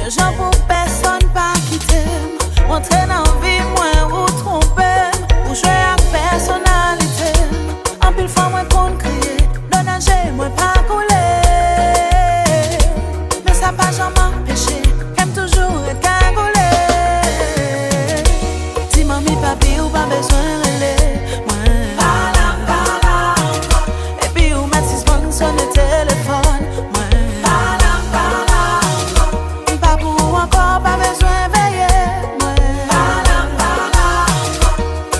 J'en pour personne pas quitter. Entrer dans la vie, moi, ou tromper. Ou jouer avec personnalité. En pile fois, moi, qu'on crier. Dans danger, moi, pas couler. Mais ça pas jamais empêché. J'aime toujours être cagoulé. Si mamie, papi, ou pas besoin de relais. Et puis, ou mettre 6 bonnes sur le téléphone. Pas besoin de veiller, moi.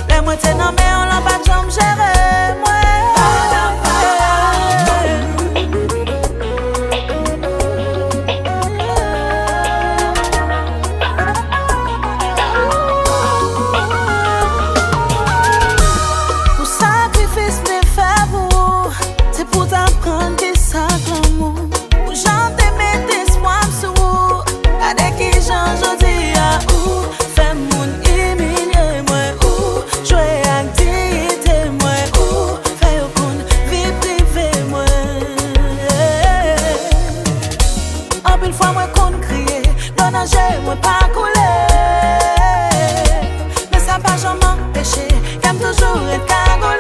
Les moitiés non mais on l'a pas de jambe gérer, moi. Pour sacrifice me fait pour, c'est pour t'apprendre qui ça l'amour. Pour chanter mes espoirs sur vous. Dès qui change, je dis à où. Fais mon humilier, moi où. Jouer avec dignité, moi où. Fais aucune vie privée, moi. En pile fois, moi qu'on crier. Dans danger, moi pas couler. Mais ça pas jamais empêché. J'aime toujours être cagoulé.